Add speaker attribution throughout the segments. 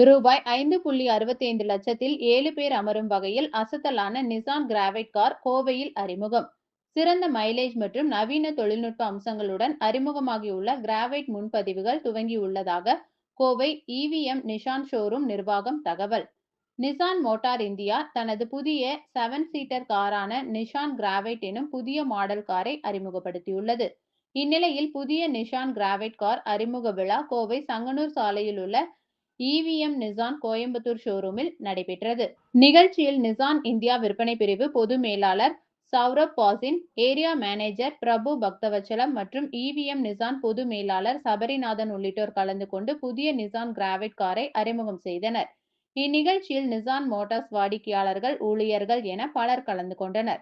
Speaker 1: ரூபாய் 5.65 லட்சத்தில் 7 பேர் அமரும் வகையில் அசத்தலான நிசான் கிராவைட் கார் கோவையில் அறிமுகம். சிறந்த மைலேஜ் மற்றும் நவீன தொழில்நுட்ப அம்சங்களுடன் அறிமுகமாகியுள்ள Gravite முன்பதிவுகள் துவங்கியுள்ளதாக Kovai EVM Nissan showroom நிர்வாகம் தகவல். நிசான் மோட்டார் இந்தியா தனது புதிய 7 சீட்டர் காரான நிசான் கிராவைட் எனும் புதிய மாடல் காரை அறிமுகப்படுத்தியுள்ளது. இந்நிலையில் புதிய நிசான் கிராவைட் கார் அறிமுக விழா கோவை சங்கனூர் சாலையில் உள்ள இவிஎம் நிசான் கோயம்புத்தூர் ஷோரூமில் நடைபெற்றது. நிகழ்ச்சியில் நிசான் இந்தியா விற்பனை பிரிவு பொது மேலாளர் சௌரப் பாசின், ஏரியா மேனேஜர் பிரபு பக்தவச்சலம் மற்றும் இவிஎம் நிசான் பொது மேலாளர் சபரிநாதன் உள்ளிட்டோர் கலந்து கொண்டு புதிய நிசான் கிராவைட் காரை அறிமுகம் செய்தனர். இந்நிகழ்ச்சியில் நிசான் மோட்டார்ஸ் வாடிக்கையாளர்கள், ஊழியர்கள் என பலர் கலந்து கொண்டனர்.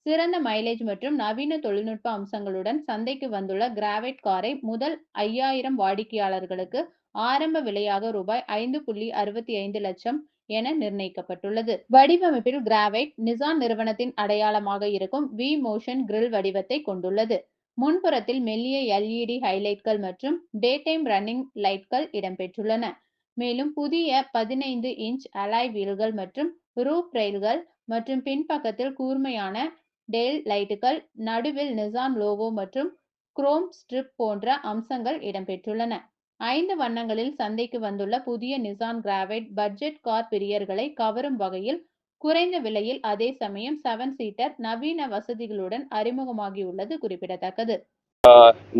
Speaker 1: சிறந்த மைலேஜ் மற்றும் நவீன தொழில்நுட்ப அம்சங்களுடன் சந்தைக்கு வந்துள்ள கிராவைட் காரை முதல் 5000 வாடிக்கையாளர்களுக்கு ஆரம்ப விலையாக ரூபாய் 5.65 லட்சம் என நிர்ணயிக்கப்பட்டுள்ளது. வடிவமைப்பில் கிராவைட் நிசான் நிறுவனத்தின் அடையாளமாக இருக்கும் வி மோஷன் கிரில் வடிவத்தை கொண்டுள்ளது. முன்புறத்தில் மெல்லிய எல்இடி ஹைலைட்கள் மற்றும் டே டைம் ரன்னிங் லைட்கள் இடம்பெற்றுள்ளன. மேலும் புதிய 15 இன்ச் அலாய் வீல்கள் மற்றும் ரூப் ரெயில்கள் மற்றும் பின்பக்கத்தில் கூர்மையான டெயில் லைட்டுகள், நடுவில் நிசான் லோகோ மற்றும் குரோம் ஸ்ட்ரிப் போன்ற அம்சங்கள் இடம்பெற்றுள்ளன. 5 வண்ணங்களில் சந்தைக்கு வந்துள்ள புதிய நிசான் கிராவைட் பட்ஜெட் கார் பிரியர்களை கவரும் வகையில் குறைந்த விலையில், அதே சமயம் 7 சீட்டர் நவீன வசதிகளுடன் அறிமுகமாகியுள்ளது குறிப்பிடத்தக்கது.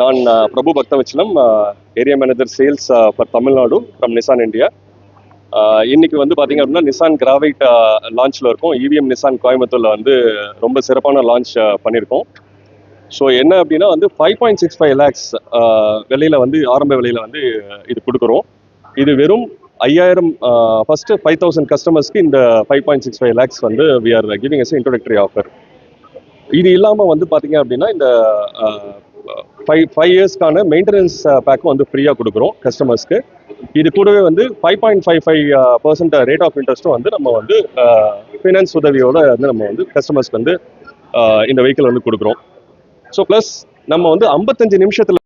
Speaker 2: நான் Prabhu Bhaktavatsalam, area manager sales for Tamil Nadu from Nissan India. இன்னைக்கு வந்து பார்த்தீங்க அப்படின்னா நிசான் கிராவைட் லான்ச்சில் இருக்கும். இவிஎம் நிசான் கோயம்புத்தூரில் வந்து ரொம்ப சிறப்பான லான்ச் பண்ணியிருக்கோம். ஸோ என்ன அப்படின்னா வந்து 5.65 லேக்ஸ் விலையில் வந்து ஆரம்ப விலையில் வந்து இது கொடுக்குறோம். இது வெறும் 5000 ஃபஸ்ட்டு 5000 கஸ்டமர்ஸ்க்கு இந்த 5.65 லேக்ஸ் வந்து we are giving as introductory offer. இது இல்லாமல் வந்து பார்த்தீங்க அப்படின்னா இந்த 5 இயர்ஸ்க்கான மெயின்டெனன்ஸ் பேக்கும் வந்து ஃப்ரீயாக கொடுக்குறோம் கஸ்டமர்ஸ்க்கு. இது கூடவே வந்து 5.55% ரேட் ஆஃப் இன்ட்ரெஸ்ட்டும் வந்து நம்ம வந்து ஃபினான்ஸ் உதவியோட வந்து நம்ம வந்து கஸ்டமர்ஸ்க்கு வந்து இந்த வெஹிக்கிள் வந்து கொடுக்குறோம். ஸோ ப்ளஸ் நம்ம வந்து 55 நிமிஷத்தில்